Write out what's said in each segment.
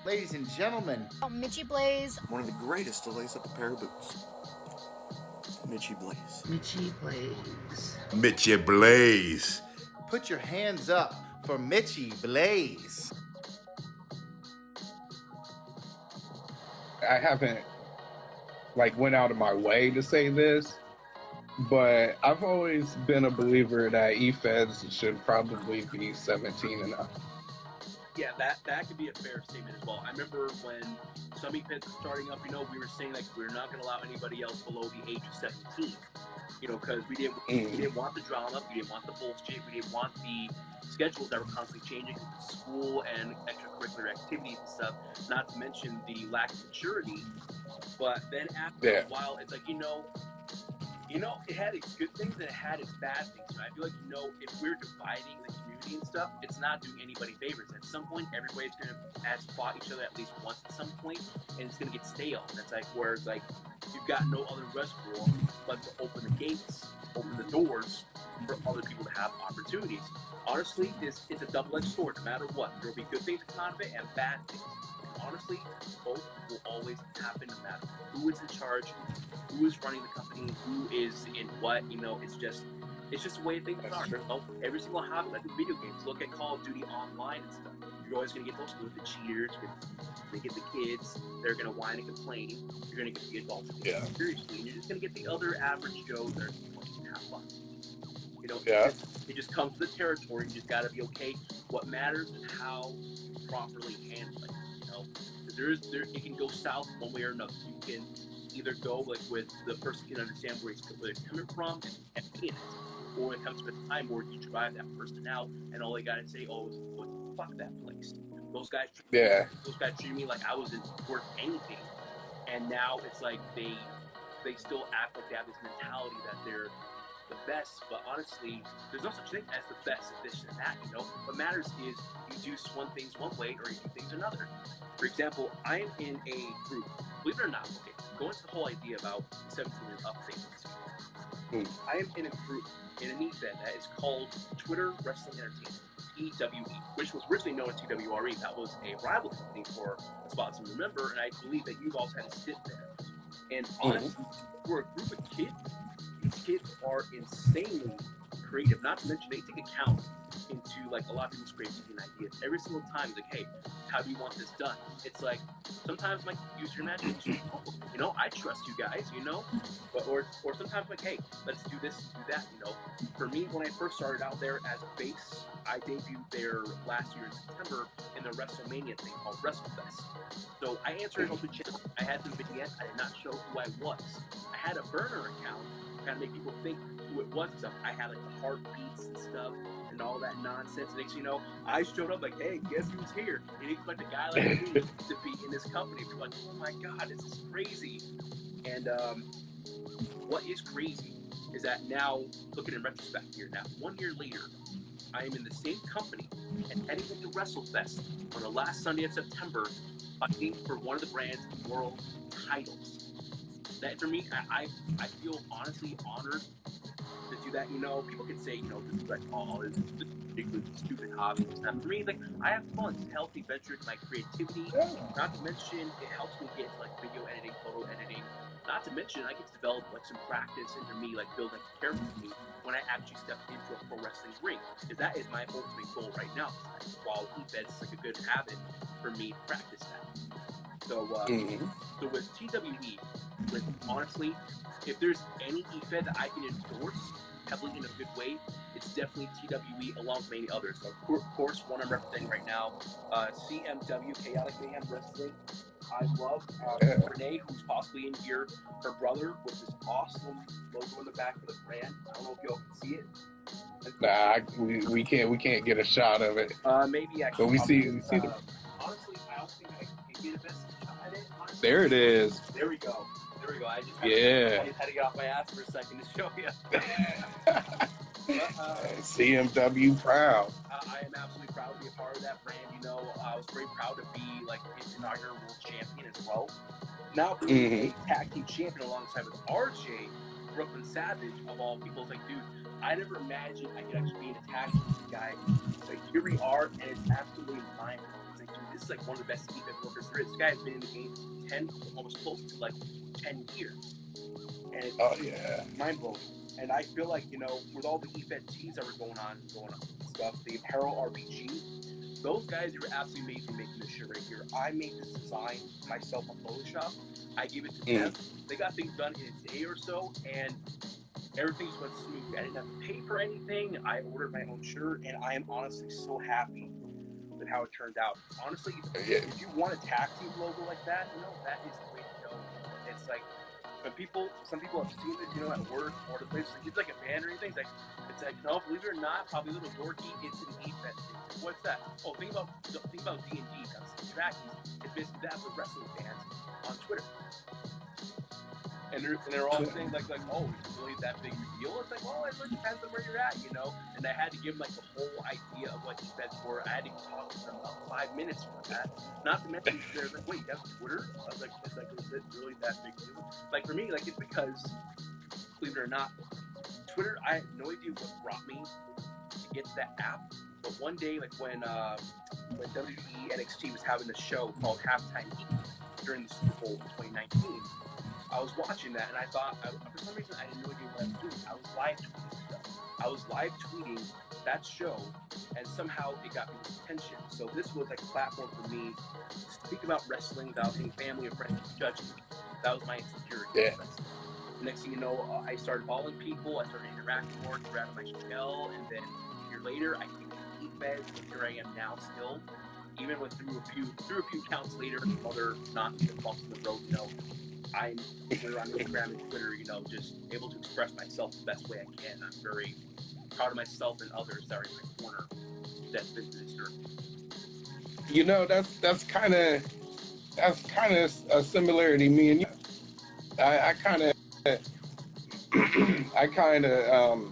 Ladies and gentlemen, Mitchie Blaze. One of the greatest to lace up a pair of boots. Mitchie Blaze. Mitchie Blaze. Mitchie Blaze. put your hands up for Mitchie Blaze. I haven't went out of my way to say this, but I've always been a believer that EFeds should probably be 17 and up. Yeah, that could be a fair statement as well. I remember when some EFeds were starting up, we were saying we're not going to allow anybody else below the age of 17. Because we didn't want the drama, we didn't want the bullshit, we didn't want the schedules that were constantly changing with school and extracurricular activities and stuff, not to mention the lack of maturity. But then after a while, it's it had its good things and it had its bad things. And I feel like, if we're dividing the community and stuff, it's not doing anybody favors. At some point, everybody's going to have fought each other at least once at some point, and it's going to get stale. And it's where it's you've got no other reservoir but to open the gates, open the doors for other people to have opportunities. Honestly, it's a double-edged sword no matter what. There will be good things that come out of it and bad things. Honestly, both will always happen no matter who is in charge, who is running the company, who is in what. It's just the way things are. Every single hobby, like with video games, look at Call of Duty Online and stuff. You're always going to get those with the cheaters, they get the kids, they're going to whine and complain. You're going to get the adults who take it seriously, and you're just going to get the other average Joes that are going to have fun. It just comes with the territory. You just got to be okay. What matters is how you properly handle it. Because it can go south one way or another. You can either go with the person can understand where he's coming from and in it, or it comes to a time where you drive that person out and all they gotta say, is fuck that place. Those guys treat me like I wasn't worth anything, and now it's they still act like they have this mentality that they're the best, but honestly, there's no such thing as the best of this and that. What matters is you do one things one way or you do things another. For example, I am in a group, believe it or not, going to the whole idea about 17 and up things. I am in a group, in an EFed that is called Twitter Wrestling Entertainment, TWE, which was originally known as TWRE. That was a rival company for the spots you remember, and I believe that you've also had a stint there. And honestly, for a group of kids, these kids are insanely creative. Not to mention, they take account into a lot of people's creativity and ideas. Every single time, it's hey, how do you want this done? It's sometimes use your imagination. I trust you guys, but or sometimes hey, let's do this, do that. For me, when I first started out there as a base, I debuted there last year in September in the WrestleMania thing called WrestleFest. So I answered an open channel. I had some vignettes. I did not show who I was. I had a burner account to kind of make people think who it was and stuff. I had the heartbeats and stuff and all that nonsense. And next thing you know, I showed up hey, guess who's here? And you expect a guy like me to be in this company. You're oh my God, this is crazy. And what is crazy is that now, looking in retrospect here, now 1 year later, I am in the same company and heading into WrestleFest on the last Sunday of September, fighting for one of the brand's world titles. That for me, I feel honestly honored to do that. People can say, this is this is ridiculous, stupid hobby. And for me, I have fun. It's a healthy venture to my creativity. Not to mention, it helps me get video editing, photo editing. Not to mention, I get to develop some practice into me, build a character for me when I actually step into a pro wrestling ring. Because that is my ultimate goal right now. While EFed is a good habit for me to practice that. So, so with TWE, honestly, if there's any EFed that I can endorse heavily in a good way, it's definitely TWE along with many others. So, of course, one I'm representing right now, CMW, Chaotic Mayhem Wrestling. I love Renee, who's possibly in here, her brother, with this awesome logo in the back for the brand. I don't know if y'all can see it. Nah, we can't get a shot of it. Maybe actually. But we see the. Honestly, I don't think I can get a best shot at it. Honestly. There it is. There we go. I just had to get off my ass for a second to show you. CMW proud. I am absolutely proud to be a part of that brand. I was very proud to be its inaugural world champion as well. Now, a tag team champion alongside with RJ, Brooklyn Savage, of all people, is like, dude, I never imagined I could actually be in a tag with this guy. Like, here we are, and it's absolutely mind-blowing. It's like, dude, this is like one of the best EFed workers there is. This guy has been in the game 10, almost close to like 10 years. And it's mind-blowing. And I feel like, you know, with all the EFed teas that were going on and stuff, the apparel RPG, those guys were absolutely amazing making this shit right here. I made this design myself on Photoshop. I gave it to them. They got things done in a day or so, and everything just went smooth. I didn't have to pay for anything. I ordered my own shirt, and I am honestly so happy with how it turned out. Honestly, if you want a tag team logo like that, you know, that is the way to go. It's like, some people have seen this, you know, at work or the place. Like, it's like a band or anything. It's like, no, believe it or not, probably a little dorky. It's an EFed thing. What's that? Oh, think about D&D. That's trackies. It's basically that for wrestling fans on Twitter. And they're all saying like, oh, is it really that big of a deal? It's like, well, it really depends on where you're at, you know. And I had to give them like the whole idea of what EFeds were. I had to talk to them about 5 minutes for that. Not to mention, they're like, wait, that's Twitter? I was like, is it really that big deal? Like for me, like it's because, believe it or not, Twitter. I had no idea what brought me to get to that app. But one day, like when WWE NXT was having a show called Halftime Heat during the Super Bowl in 2019. I was watching that, and I thought, for some reason, I had no idea what I was doing. I was live tweeting stuff. I was live tweeting that show, and somehow it got people's attention. So this was like a platform for me to speak about wrestling without any family or friends judging me. That was my insecurity. Yeah. Next thing you know, I started following people. I started interacting more, get out of my shell, and then a year later, I became EFed, and here I am now still. Even through a few counts later, other bumps in the road, you know. I'm here on Instagram and Twitter, you know, just able to express myself the best way I can. I'm very proud of myself and others that are in my corner that's been through this journey. You know, that's kind of a similarity. Me and you, I kind of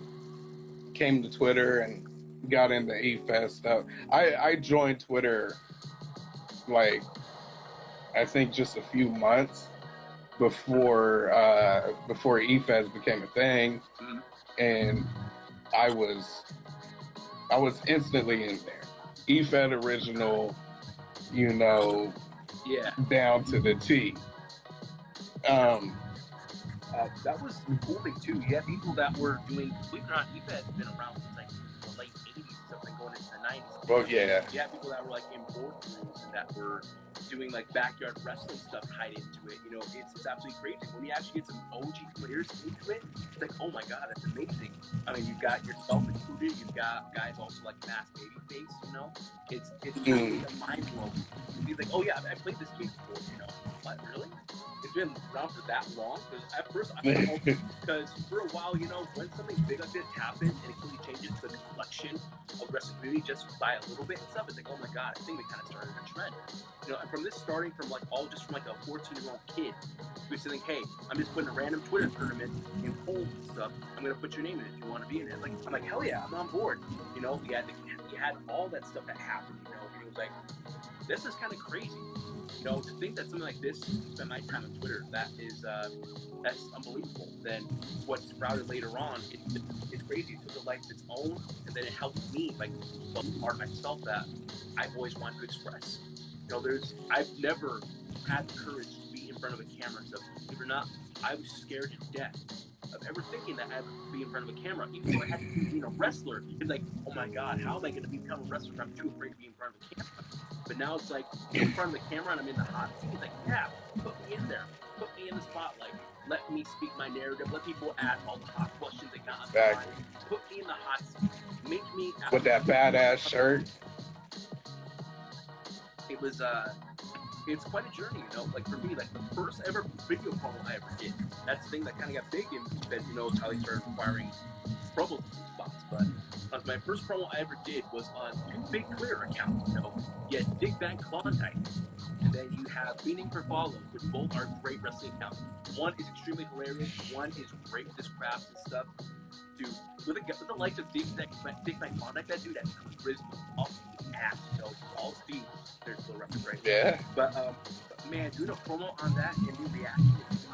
came to Twitter and got into EFed stuff. I joined Twitter like I think just a few months before EFED became a thing, and I was instantly in there. EFED original, you know, down to the T. That was the cool thing too. You had people that were doing, believe it or not, EFED's been around since like the late 80s, something going into the 90s. Well, yeah. You had people that were like in boardrooms and that were doing like backyard wrestling stuff tied into it. You know, it's absolutely crazy. When you actually get some OG players into it, it's like, oh my god, that's amazing. I mean, you've got yourself included. You've got guys also like Mass Babyface. You know, it's really mind blowing. He's like, oh yeah, I played this game before. You know, what really? It's been around for that long? Because at first I thought, because for a while, you know, when something big like this happens and it completely changes the complexion of the wrestling community just by a little bit and stuff, it's like, oh my god, I think we kind of started a trend. You know, and from this starting from like all just from like a 14-year-old kid who's saying, hey, I'm just putting a random Twitter tournament in polls and stuff. I'm gonna put your name in it if you want to be in it. Like, I'm like, hell yeah, I'm on board. You know, you had all that stuff that happened. You know, and it was like, this is kind of crazy. You know, to think that something like this, spend my time on Twitter, that's unbelievable. Then what sprouted later on, it's crazy. It took a life of its own, and then it helped me, like, part of myself that I've always wanted to express. You know, I've never had the courage to be in front of a camera and stuff. Believe it or not, I was scared to death of ever thinking that I would be in front of a camera, even though I had to be being a wrestler. It's like, oh my god, how am I going to become a wrestler if I'm too afraid to be in front of a camera? But now it's like, in front of the camera and I'm in the hot seat. It's like, yeah, put me in there. Put me in the spotlight. Let me speak my narrative. Let people ask all the hot questions they got on the mind. Put me in the hot seat. Make me... With that badass shirt. It was, it's quite a journey, you know? Like, for me, like, the first ever video promo I ever did, that's the thing that kind of got big in because, you know, how they started acquiring promos in some spots. But my first promo I ever did was on two big Twitter accounts, you know? You had Dig Bang Klondike, and then you have Meaning for Follows, which both are great wrestling accounts. One is extremely hilarious, one is great with his crafts and stuff. Dude, with the likes of Dig Bang Klondike, that dude has charisma off the ass, you know? All Steve, there's still reference right there. Yeah. But man, doing a promo on that and new reaction is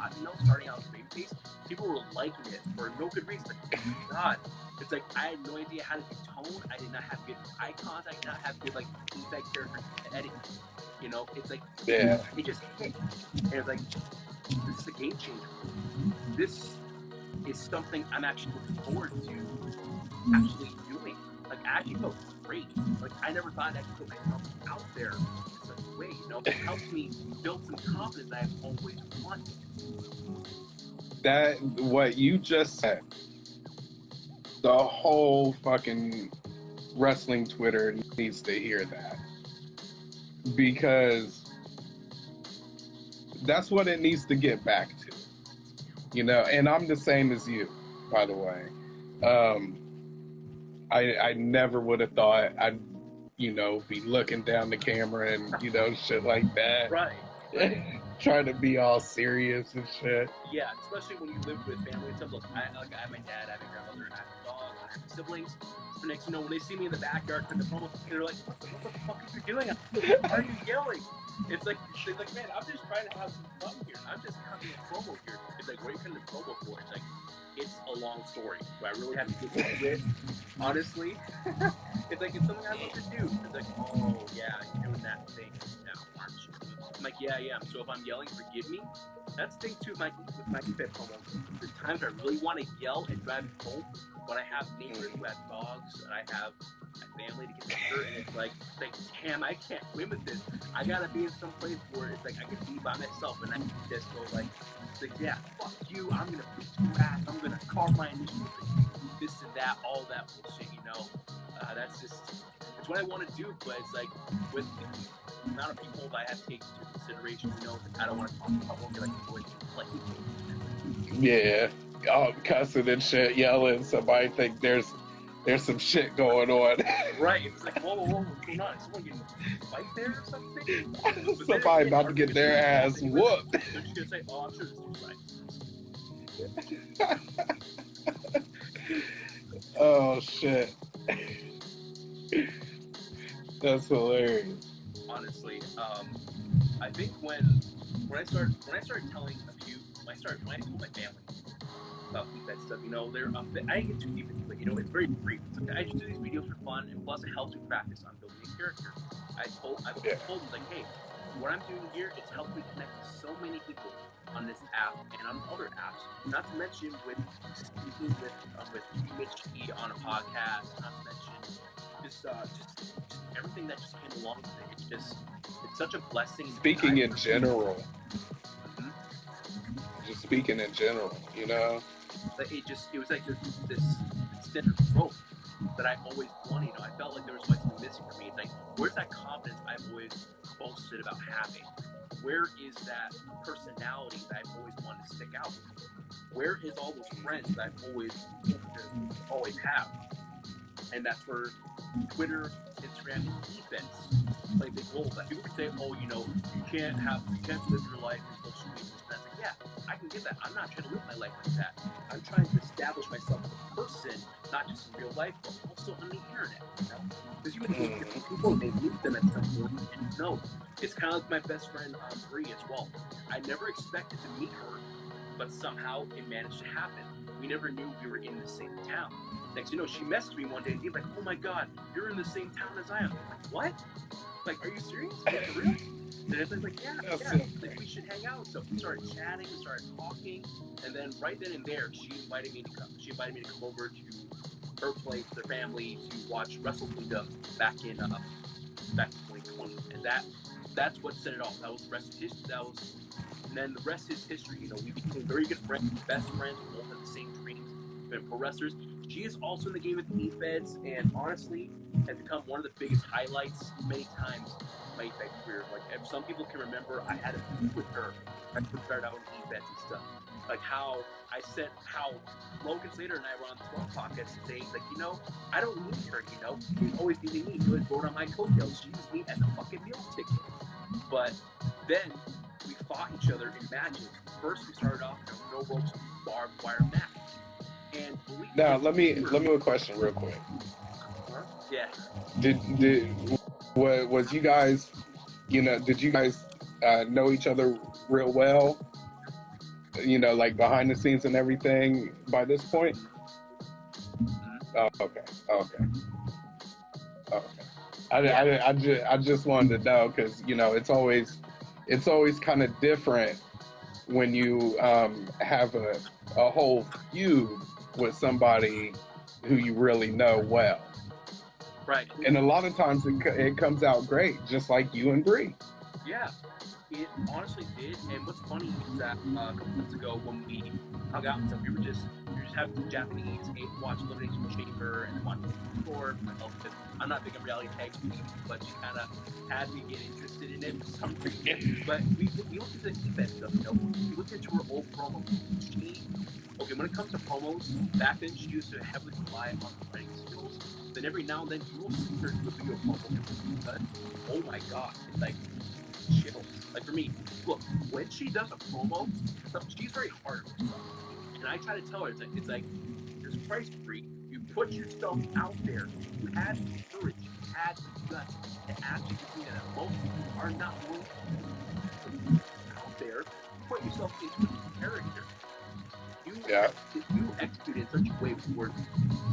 starting out as babyface, people were liking it for no good reason. Like, oh my god. It's like, I had no idea how to do tone. I did not have good eye contact. I did not have good, like, EFed character editing. You know, it's like, Yeah. it just hit. And it's like, this is a game changer. This is something I'm actually looking forward to actually doing. Like, I actually felt great. Like, I never thought I could put myself out there in such a way, you know? It helps me build some confidence I've always wanted. That, what you just said, the whole fucking wrestling Twitter needs to hear that. Because that's what it needs to get back to. You know, and I'm the same as you, by the way. I never would have thought I'd, you know, be looking down the camera and, you know, shit like that. Right. Trying to be all serious and shit. Yeah, especially when you live with family and stuff. Look, I have my dad, I have my grandmother, and I have a dog, I have siblings. So next, you know, when they see me in the backyard cutting the promo, they're like, what the fuck are you doing? Why are you yelling? It's like, they're like, man, I'm just trying to have some fun here. I'm just cutting a promo here. It's like, what are you cutting a promo for? It's like, it's a long story. But I really have to get into it, honestly. It's like, it's something I love to do. It's like, oh, yeah, you're doing that thing now, aren't you? I'm like, yeah, I am. So if I'm yelling, forgive me. That's the thing too with my EFed promo. The times I really want to yell and drive it home, when I have neighbors who have dogs and I have my family to get together, and it's like, damn, I can't win with this. I gotta be in some place where it's like I can be by myself and I can just go like yeah, fuck you, I'm gonna beat you ass, I'm gonna carve my initials, this and that, all that bullshit, you know. That's just, it's what I want to do, but it's like with the amount of people that I have taken into consideration, you know, I don't want to talk about what like Yeah, all cussing and shit, yelling. Somebody think there's some shit going on. Right, it's like, whoa, what's going on? Is someone getting a fight there or something? Somebody about to get their ass whooped. They're just gonna say, oh, I'm sure there's two sides. Oh shit. That's hilarious. Honestly, I think when I started telling when I told my family about EFed stuff, you know, I didn't get too deep into it, you know, it's very brief. It's like, I just do these videos for fun, and plus it helps me practice on building a character. I told them, like, hey, what I'm doing here, it's helped me connect with so many people on this app and on other apps. Not to mention with speaking with Mitch E on a podcast. Not to mention just everything that just came along with it. It's such a blessing. Speaking in general. Just speaking in general, you know. It was like this extended growth that I always wanted. You know, I felt like there was something missing for me. It's like, where's that confidence I've always boasted about having? Where is that personality that I've always wanted to stick out? Where is all those friends that I've always have? And that's where Twitter, Instagram, and EFeds play a big role. That people could say, oh, you know, you can't live your life in social media. That's like, yeah, I can get that. I'm not trying to live my life like that. I'm trying to establish myself as a person, not just in real life, but also on the internet. You know, because you meet different people, they meet them at some point, and you know, it's kind of like my best friend Bree as well. I never expected to meet her, but somehow it managed to happen. We never knew we were in the same town. Next, you know, she messaged me one day and he's like, oh my god, you're in the same town as I am. I'm like, what? Like, are you serious? Like, for real? And it's like, yeah, like, we should hang out. So we started chatting, we started talking, and then right then and there, she invited me to come. She invited me to come over to her place, their family, to watch Wrestle Kingdom back in 2020, and that's what set it off. That was the rest of history. And then the rest is history. You know, we became very good friends, best friends. We both had the same dreams. We've been pro wrestlers. She is also in the game with EFeds, and honestly, has become one of the biggest highlights many times in my EFed career. Like, if some people can remember, I had a beef with her. I first started out with EFeds and stuff. Like how Logan Slater and I were on the 12 podcast saying, like, you know, I don't need her, you know. She's always needing me. She always rode on my coattails. She used me as a fucking meal ticket. But then we fought each other in matches. First, we started off in a no ropes barbed wire match. And now let me a question real quick. Yeah. Was you guys, you know, did you guys know each other real well? like behind the scenes and everything by this point? Oh, okay. Okay. Okay. I just wanted to know because it's always kind of different when you have a whole feud with somebody who you really know well. Right. And a lot of times it comes out great, just like you and Bree. Yeah, it honestly did. And what's funny is that a couple months ago when we hung out and stuff, we were just having some Japanese, watch Elimination Chamber and watch Thor. Because I'm not big on reality tag TV, but she kind of had me get interested in it for some reason. But we looked at the EFed stuff. We looked into her old promos. When it comes to promos, back then she used to heavily rely on her writing skills. Then every now and then you will see her do a video promo, because oh my god, it's like chills. Like for me, look, when she does a promo, she's very hard on herself. And I try to tell her, it's like this Christ freak, you put yourself out there. You had the courage, you had the guts to actually do that. Most people are not willing to put out there, put yourself into a character. You executed in such a way where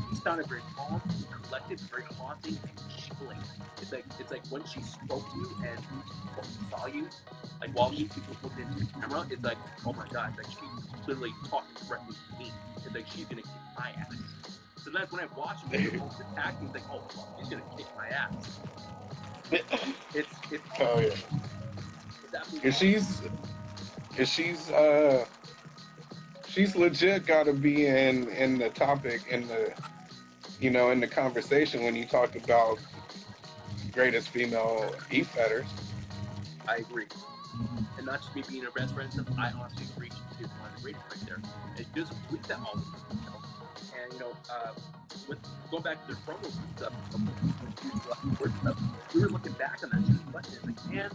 he sounded very calm, collected, very haunting, and chilling. It's like when she spoke to you and saw you, like while she was looking into the camera, it's like, oh my god, it's like she's literally talking directly to me. It's like she's gonna kick my ass. So that's when I watch him attack me, it's like, oh fuck, she's gonna kick my ass. It's Oh yeah. It's absolutely Cause she's legit got to be in the topic in the conversation when you talk about greatest female EFedders. I agree. And not just me being her best friend, I honestly agree she is one of the greatest right there. And she doesn't believe that all the time. And with going back to their promos and stuff, we were looking back on that and reflecting. It's like, man,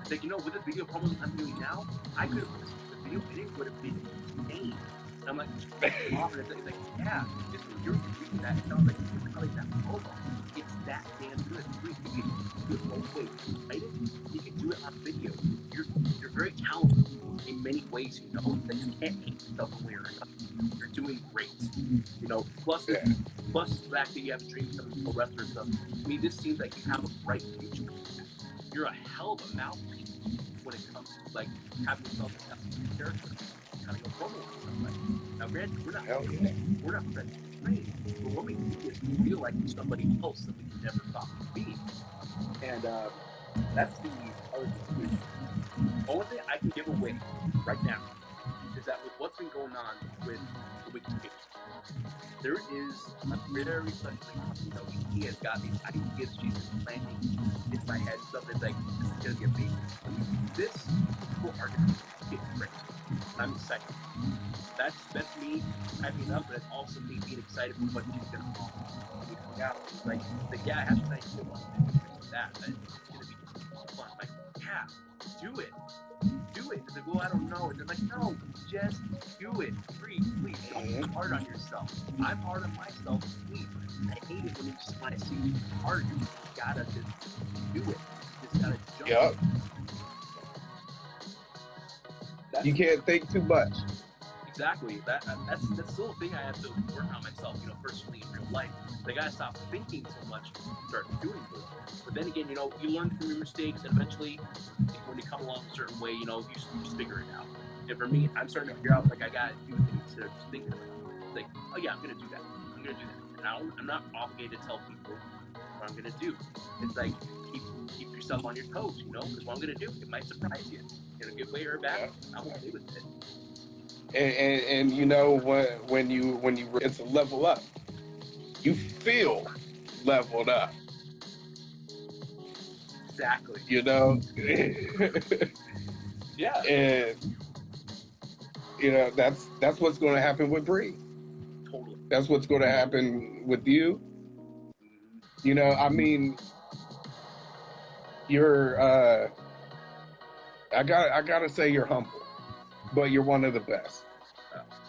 it's like, with the video promos I'm doing now, I could have listened to the video and it would have been insane. And I'm like, it's like, yeah, you're reading that. It sounds like that promo. It's that damn good. You can do it both ways. Right? You can do it on video. You're very talented in many ways, that you can't keep yourself aware of. You're doing great. Plus the fact that you have a dream of becoming a wrestler and stuff. I mean, this seems like you have a bright future. You're a hell of a mouthpiece when it comes to like having yourself a character, kind of go promo and stuff like that. Now, granted, we're not ready to train, but what we do is we feel like somebody else that we never thought would be. And that's the other thing. The only thing I can give away right now is that with what's been going on with the Wikipedia, there is a very special thing. He has got these ideas she's been planting in my head. Stuff that's like, this is going to get amazing. This, people are going to get great. I'm excited. That's me hyping up, but it's also me being excited for what she's going to come out. It's like, yeah, I have to say that. It's going to be fun. Like, yeah, do it. It's like, well, I don't know. And they're like, no, just do it. Please, don't be hard on yourself. I'm hard on myself. Please. I hate it when I see you hard. You gotta just do it. You just gotta jump. Yep. You can't think too much. Exactly. That's still a thing I have to work on myself, personally in real life. I gotta stop thinking so much and start doing more. But then again, you learn from your mistakes, and eventually, when you come along a certain way, you just figure it out. And for me, I'm starting to figure out, like, I gotta do things instead of just thinking about it. Like, oh yeah, I'm gonna do that. And I'm not obligated to tell people what I'm gonna do. It's like, keep yourself on your toes, because what I'm gonna do, it might surprise you. In a good way or a bad, I'm okay with it. And when you it's a level up, you feel leveled up. Exactly. Yeah. And that's what's going to happen with Bree. Totally. That's what's going to happen with you. I mean, you're I gotta say you're humble, but you're one of the best.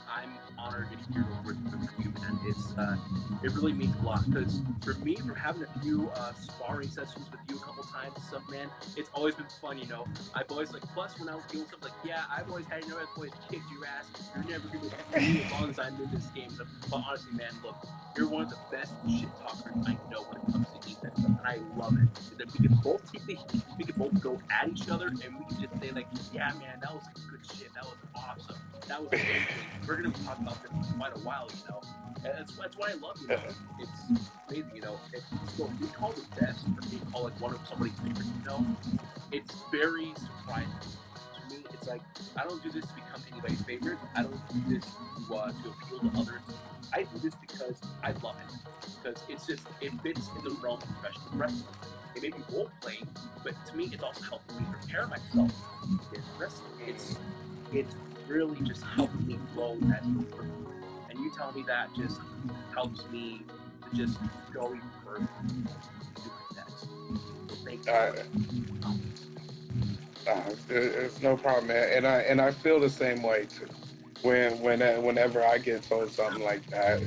I'm honored to hear those words from for you, man. It really means a lot because for me, from having a few sparring sessions with you a couple times and stuff, man, it's always been fun. I've always plus when I was doing stuff yeah, I've always had I've always kicked your ass. You're never gonna beat me as long as I'm in this game. But honestly, man, look, you're one of the best shit talkers I know when it comes to defense stuff, and I love it. Because if we can both take the heat, we can both go at each other, and we can just say yeah, man, that was good shit. That was awesome. That was amazing. We're gonna talk about this for quite a while, And that's why I love It's amazing, So we call the best, or we call one of somebody's favorites, it's very surprising. To me, it's I don't do this to become anybody's favorite. I don't do this to appeal to others. I do this because I love it. Because it fits in the realm of professional wrestling. It may be role playing, but to me, it's also helping me prepare myself in wrestling. It's really just helping me grow as a person. And you tell me that just helps me to just go even further. Do my best. So thank you. It's no problem, man. And I feel the same way too. Whenever I get told something like that,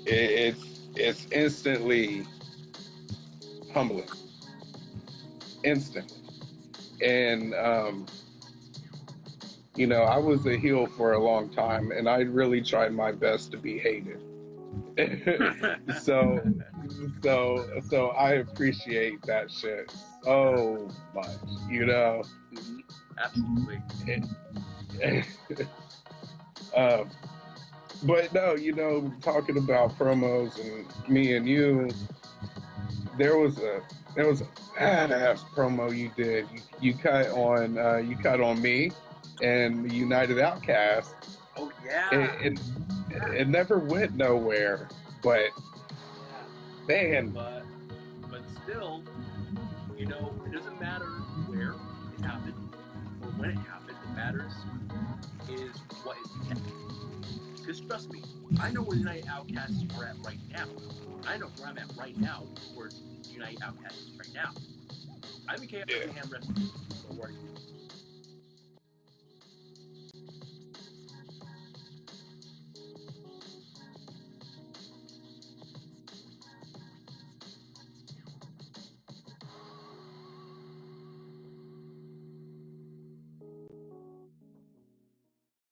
it's instantly humbling, instantly. And I was a heel for a long time, and I really tried my best to be hated. so I appreciate that shit so much, Mm-hmm. Absolutely. But no, talking about promos and me and you, there was a badass promo you did. You cut on me and the United Outcast. Oh yeah. It never went nowhere, but man. But still, it doesn't matter where it happened or when it happened. What matters is what is kept. Because trust me, I know where the United Outcasts are at right now. I know where I'm at right now where the United Outcasts is right now. I'm in KF Ham Wrestling. Don't worry.